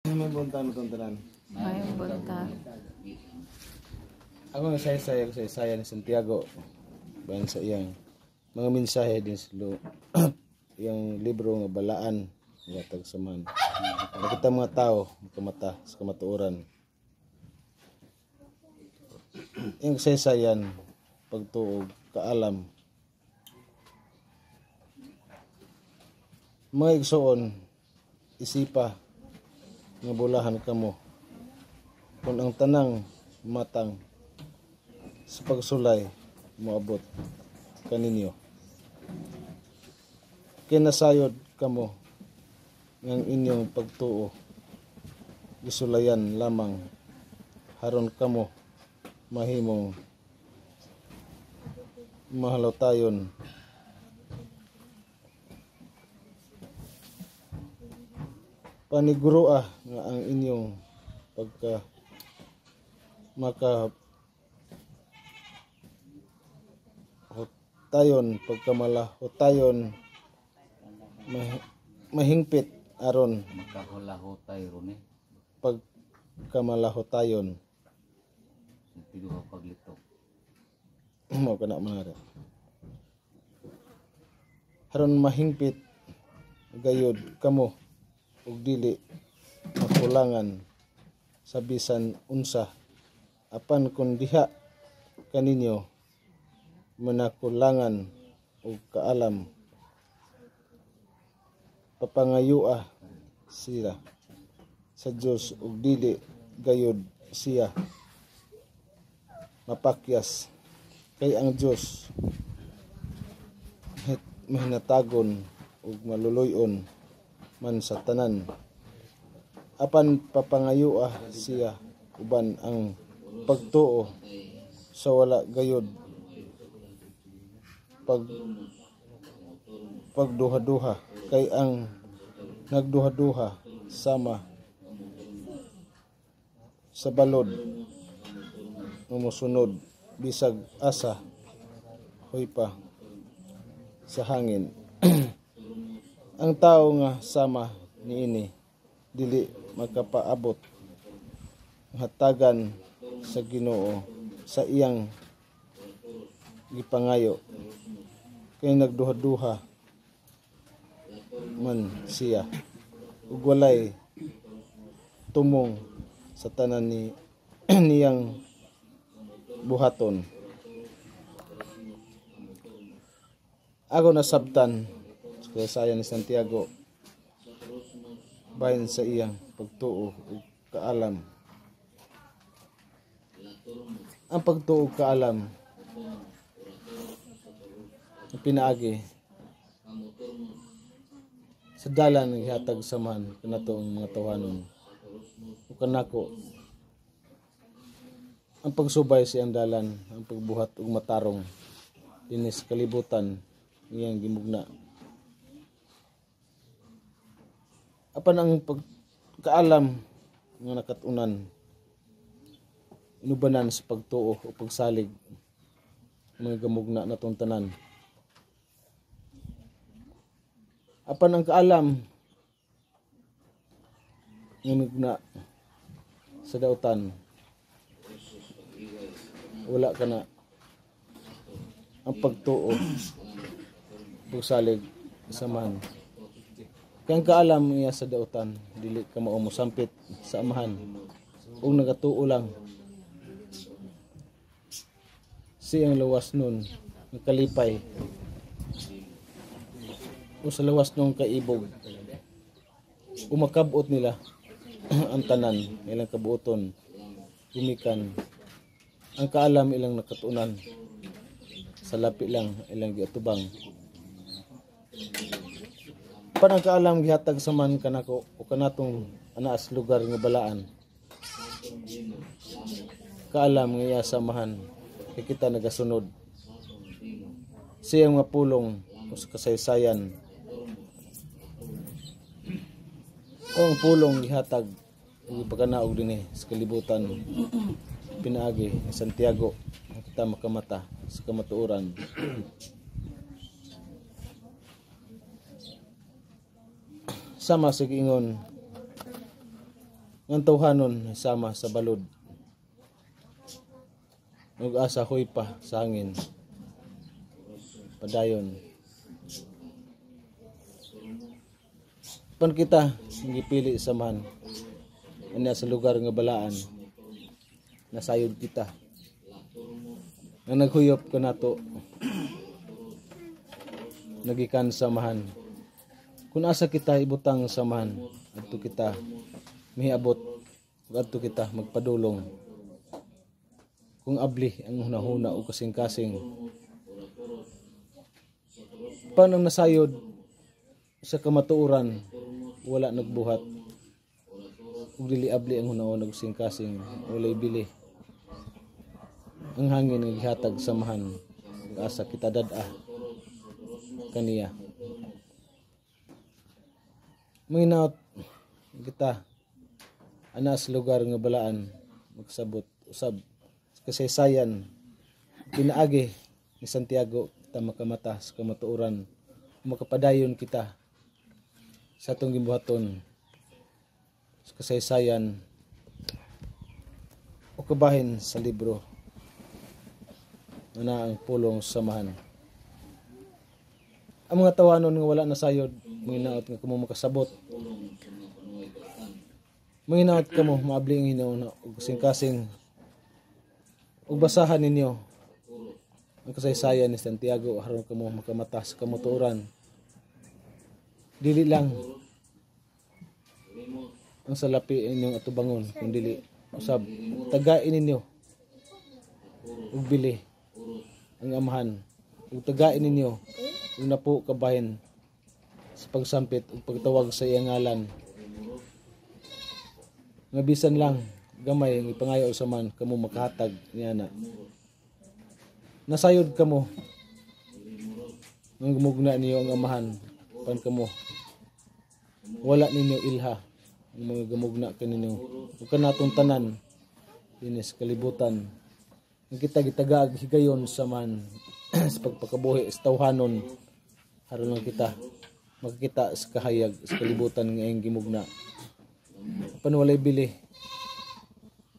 May buntag na itong tanan. May buntag. Ako nga saya ni Santiago. Bayan sa iyang mga mensahe din sa iyang libro nga balaan nga tagsaman. Nakita mga tao kamata sa kamatuoran. Iyang sayayan pagtuog kaalam. Mga igsoon isipa nga bulahan kamo kung ang tanang matang sa pagsulay moabot kaninyo. Kinasayod kamo ng inyong pagtuo gisulayan lamang haron kamo mahimong mahalatayon paniguroa nga ang inyong pagkamalahotayon mahingpit aron makahulahotay ron pagkamalahotayon tigo paglito mo kana manara aron mahingpit gayud kamo ug dili makulangan sa bisan unsa apan kun diha kaninyo manakulangan ug kaalam papangayua siya sa Dios ug dili gayud siya mapakyas kay ang Dios mahinatagon ug maluluyon man sa tanan apan papangayua siya uban ang pagtuo sa wala gayud pagduha-duha kay ang nagduha-duha sama sa balod mumusunod bisag asa hoy pa sa hangin. Ang tao nga sama niini dili makapaabot hatagan sa Ginoo sa iyang gipangayo kay nagduha-duha man siya ug walay tumong sa tanan niyang buhaton. Ako nasabtan sa saya ni Santiago bahin sa iyang pagtuo ug kaalam. Ang pagtuo ug kaalam pinaagi sa dalan ng ihatag samahan kanato ang mga tawanon o kanako ang pagsubay sa iyang dalan ang pagbuhat ug matarong dinis kalibutan iyang gimugna apan ang pagkaalam nga nakatunan inubanan sa pagtuo o pagsalig mga gamugna natong tanan. Apan ang kaalam ngumigna sa dautan wala ka na ang pagtuo pagsalig samahan kang kaalam iya sa dautan dili ka mao mosampit sa amahan ug nagatuo lang siyang lawas nun kalipay o sa lawas nung kaibog umakabot nila ang tanan ilang kabuoton gumikan ang kaalam ilang nakatunan sa lapi lang ilang giatubang panang kaalam gihatag saman kanako o kanatong anaas lugar nga balaan kaalam nga iya samahan kay kita nagasunod siyang mapulong o sa kasaysayan o ang pulong gihatag ipagkanaog din sa kalibutan pinaagi ni Santiago ang kita makamata sa kamatuoran sama sa giingon Ngan tawhanon sama sa balod. Ug asa huy pa sa hangin. Padayon. Pan kita gipili samahan. Anya sa lugar nga balaan. Nasayod kita. Nga naghuyop ka nato. Nagikan samahan. Kung asa kita ibutang samahan, adto kita mihiabot, adto kita magpadulong. Kung abli ang hunahuna o kasing-kasing. Paano nasayod sa kamatuoran, wala nagbuhat. Ug dili abli ang hunahuna o kasing-kasing, walay bili. Ang hangin nga gihatag samahan, ug asa kita dad-a kaniya. Manginaot kita ana sa lugar nga balaan magsabot usab kasaysayan pinaagi ni Santiago kita makamata sa kamatuoran makapadayon kita sa atong gibuhaton sa kasaysayan o kabahin sa libro na ang pulong samahan. Ang mga tawanon nga wala nasayod manginaot nga kamo makasabot manginaot kamo maabli ang Ginoo ug kasing-kasing ug basahan ninyo ang kasaysayan ni Santiago aron kamo makamata sa kamatuoran. Dili lang ang salapi inyong atubangon kun dili usab tagain ninyo ug bili ang amahan ug tagain ninyo ug napo kabahin sa pagsampit ug pagtawag sa iyang ngalan nga bisan lang gamay ang ipangayo sa man kamo makahatag niana. Nasayod kamo nang gumugna niyo ang amahan pan kamo wala ninyo ilha ang mga gumugna kaninyo ug kanatong tanan dinis kalibutan ang kita gitagaag higayon sa man sa pagpakabuhi sa tawhanon aron lang kita makakita sa kahayag sa kalibutan nga iyang gimugna. Apan walay bili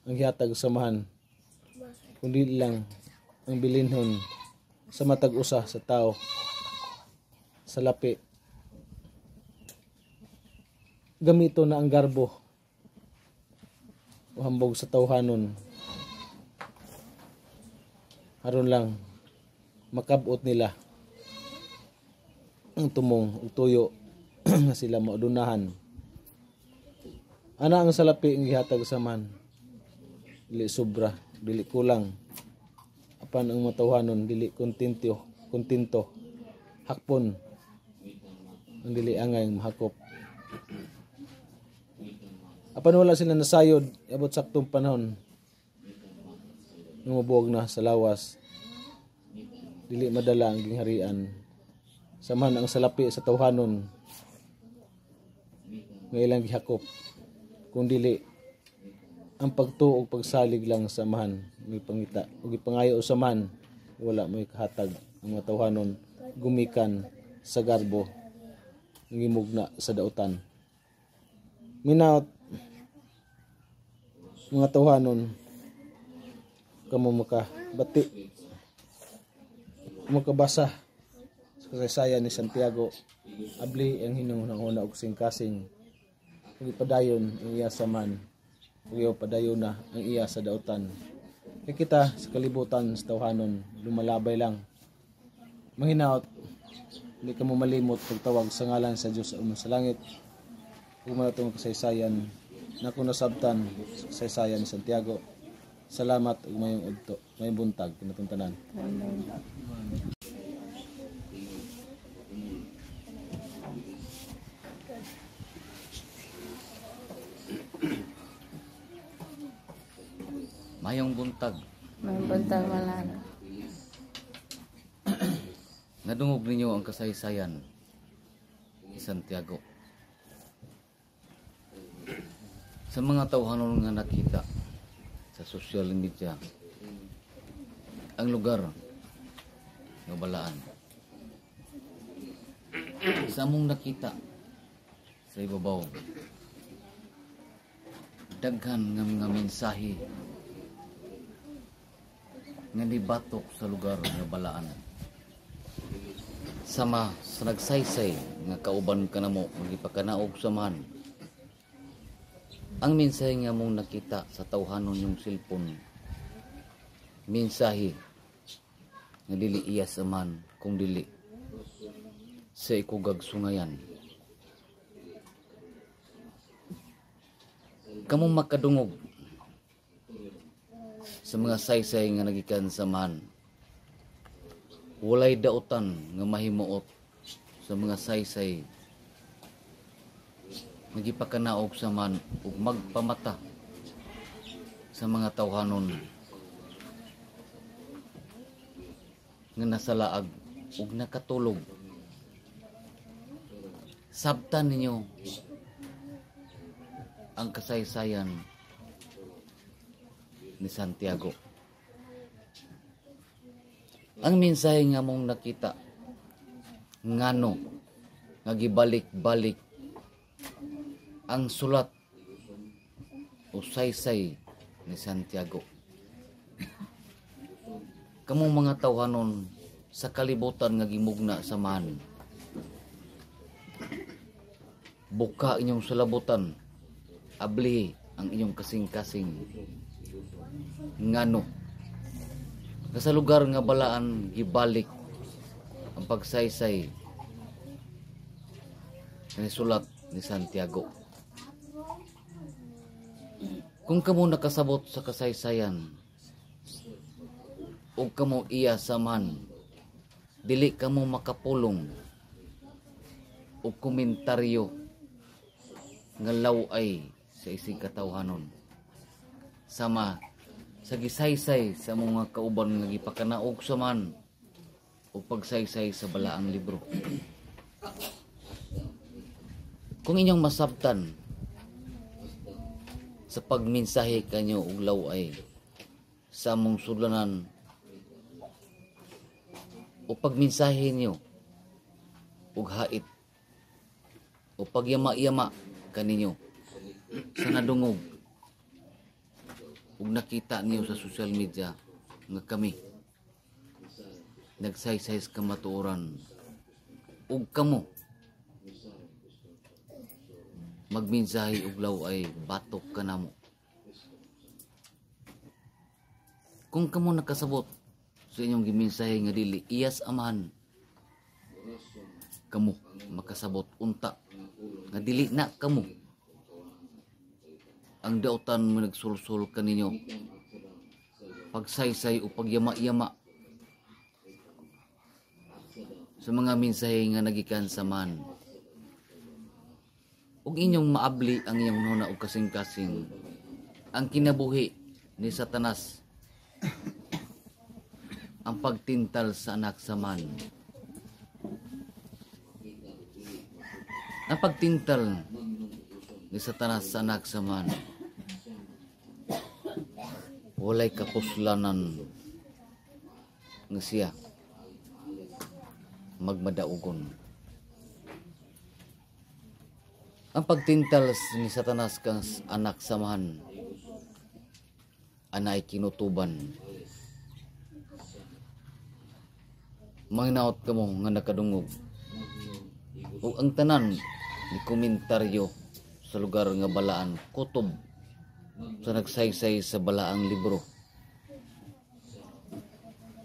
ang gihatag samahan kundi lang ang bilinhon sa matag usa sa tao sa lapi. Gamito na ang garbo o hambog sa tawhanon aron lang makabot nila ang tumong ug tuyo nga sila maudunahan. Ana ang salapi ang gihatag samahan dili sobra, dili kulang. Apan ang matawhanon dili kontento. Hakpon ang dili angay mahakop. Apan wala sila nasayod abot saktong panahon nung mabuwag na sa lawas. Dili madala ang gingharian. Samahan ang salapi sa tawhanon nga ilang gihakop. Kung dili ang pagtuo ug pagsalig lang samahan may pangita ug ipangayo samahan wala may kahatag ang mga tawhanon gumikan sa garbo ngimugna sa dautan. Minaot mga tawhanon kamo makabati makabasa sa kasaysayan ni Santiago abli ang hinunguna og singkasing ug ipadayon ang iya saman ug padayon na ang iya sa dautan. Kay kita sa kalibutan sa tawhanon lumalabay lang manghinaot hindi ka mo malimot pagtawag sa ngalan sa Dios sa langit ug manatong kasaysayan na kung nasabtan sa kasaysayan ni Santiago. Salamat ug mayong udto may buntag kinatong tanan. Mayong buntag. May buntag malana. Nadungog ninyo ang kasaysayan ni Santiago. Sa mga tawhanon nga nakita sa social media, ang lugar ng balaan. Sa among nakita sa ibabaw, daghan nga mga mensahe nga nibatok sa lugar nga balaan. Sama sa nagsaysay nga kauban kanamo magipakanaog samahan. Ang mensahe nga mong nakita sa tawhanon yung cellphone, mensahe nga dili iya samahan kung dili sa ikugag sungayan. Kamong makadungog sa mga saysay nga nagikan samahan. Walay dautan nga mahimuot sa mga saysay nagipakanaog samahan ug magpamata sa mga tawhanon nga nasalaag ug nakatulog. Sabtan ninyo ang kasaysayan ni Santiago. Ang mensahe nga mong nakita ngano nga gibalik-balik ang sulat o saysay ni Santiago. Kamong mga tawhanon sa kalibutan nga gimugna samahan, buka inyong salabutan, abli ang inyong kasing-kasing ngano sa lugar nga balaan gibalik ang pagsaysay ni sulat ni Santiago. Kung kamo nakasabot sa kasaysayan o kamo iya saman, dili kamo makapulong o komentaryo nga laway sa isig katawhanon. Sama sa gisaysay sa mga kauban nga gipakanaog saman o pagsaysay sa balaang libro. Kung inyong masabtan sa pagmensahe kanyo og laway sa among sudlanan o pagmensahe niyo og hait o pagyama-yama kaninyo sa nadungog ug nakita niyo sa social media nga kami nagsaysay sa kamatuoran ug kamo magmensahe og laway batok kanamo. Kung kamo nakasabot sa inyong gimensahe nga dili iyas amahan, kamo makasabot unta nga dili na kamo ang dautan mo nagsulsul kaninyo pagsaysay o pagyama-yama sa mga mensahe nga nagikan sa man. Ug inyong maabli ang iyong nuna o kasing-kasing ang kinabuhi ni Satanas, ang pagtintal sa anak sa man. Ang pagtintal ni Satanas sa anak sa man, walay kapuslanan nga siya magmadaugon. Ang pagtintal ni Satanas kang anak sa man, anay kinutuban. Manginaot kamo nga nakadungog o ang tanan ni komentaryo sa lugar nga balaan kutob sa nagsaysay sa balaang libro,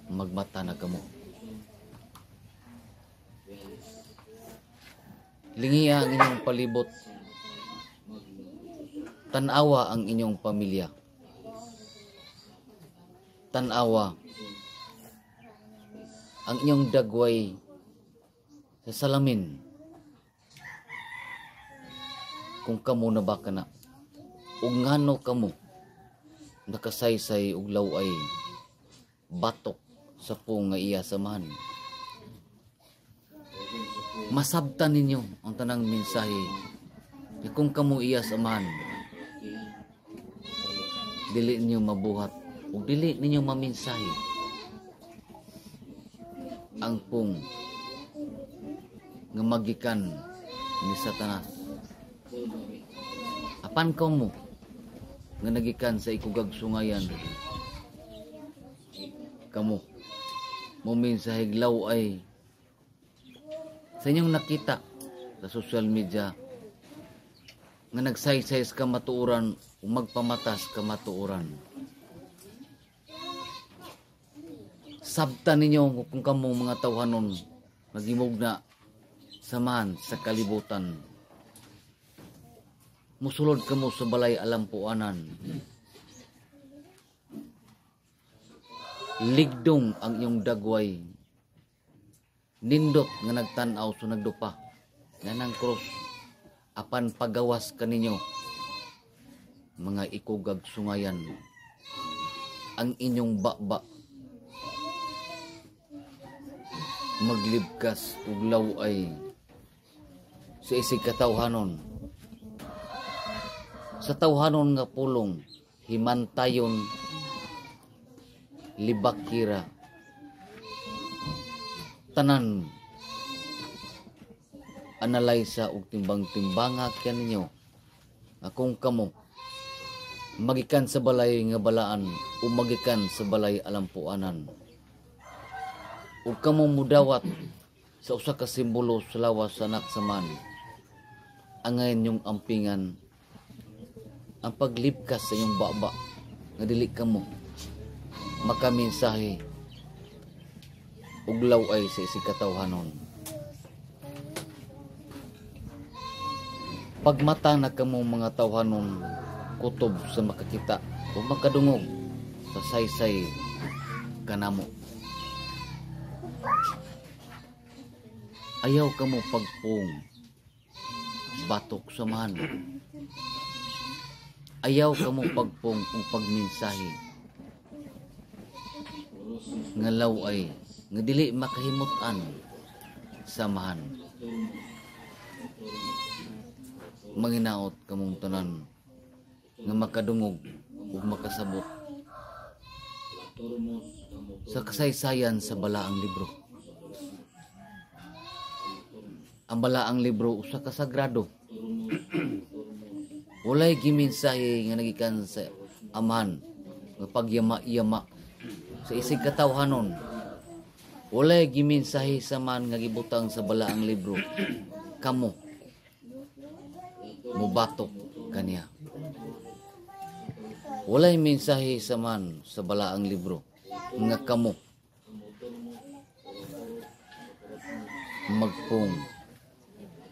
magmata na kamo. Lingiya ang inyong palibot, tanawa ang inyong pamilya, tanawa ang inyong dagway sa salamin. Kung kamo na baka na ug ngano kamo nakasaysay og laway batok sa pung nga iya samahan, masabtan ninyo ang tanang mensahe. Kung kamo iya samahan, dili ninyo mabuhat ug dili ninyo maminsahe ang pung nga magikan ni Satanas. Apan kamo nga nagikan sa ikugag sungayan, kamo mumensahe glaw ay sa inyong nakita sa social media nga nagsaysay sa kamatuoran o magpamatas kamatuoran. Sabtan ninyo kung kamo mga tawhanon magimog na samahan sa kalibutan. Musulod kamo sa balay alampuanan. Ligdong ang iyong dagway. Nindot nga nagtanaw so nagdupa. Nga ng cross. Apan pagawas kaninyo. Mga ikugag sungayan. Ang inyong baba. Maglibkas uglaw ay sa isig katawhanon. Sa tawhanon nga pulong, himantayon, libakira, tanan, analaysa ug timbang-timbanga kaya ninyo, akong kamo, magikan sa balay nga balaan, o magikan sa balay alampuanan. Ug kamo mudawat sa usa ka simbolo sa lawas sa anak saman, angayon yung ampingan, ang paglibkas sa iyong baba nga dili kamo makaminsahe uglaw ay sa isig katawhanon. Pagmata na kamo mga tawhanon kutob sa makakita o makadungog sa saysay kanamo. Ayaw kamo pagpung batok samahan. Ayaw ka mo pagpong o pagminsahe. Ngalaw ay, nga dili makahimutan, samahan. Manginaot ka mong tanan, nga makadungog o makasabot. Sa kasaysayan sa balaang libro. Ang balaang libro usa ka sagrado. Walay giminsahe nga nagikan sa amahan nga pagyama-yama sa isig katawhanon. Walay giminsahe sa man nga gibutang sa balaang libro. Kamo mubatok kaniya. Walay mensahe sa man sa balaang libro nga kamo magpong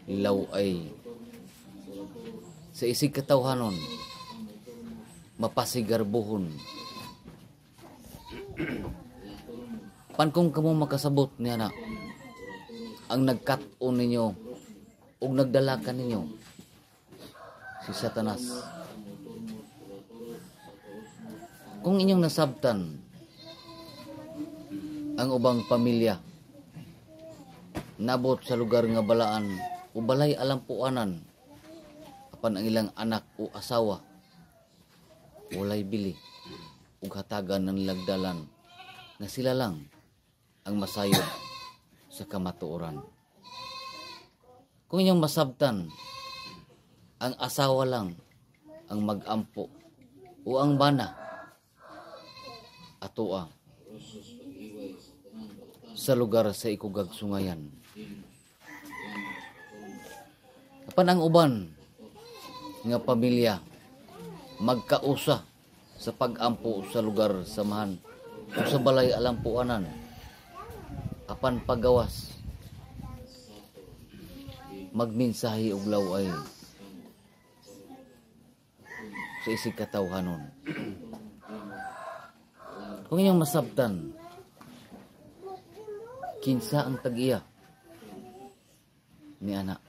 ilaw ay sa isig katawhanon mapasigarbuhon. Pankong kamo makasabot niya na ang nagkat-on ninyo o nagdalakan ninyo si Satanas. Kung inyong nasabtan ang ubang pamilya nabot sa lugar nga balaan o balay alampuanan apan ang ilang anak o asawa walay bili ug hatagan ng lagdalan nga sila lang ang masayod sa kamatuoran. Kung inyong masabtan ang asawa lang ang mag-ampo o ang bana atoa sa lugar sa ikugag sungayan. Apan ang uban nga pamilya magkausa sa pag-ampo sa lugar samahan o sa balay alampuanan apan pagawas magminsahi og laway sa isig katawhanon. Kung inyong masabtan kinsa ang tag-iya ni anak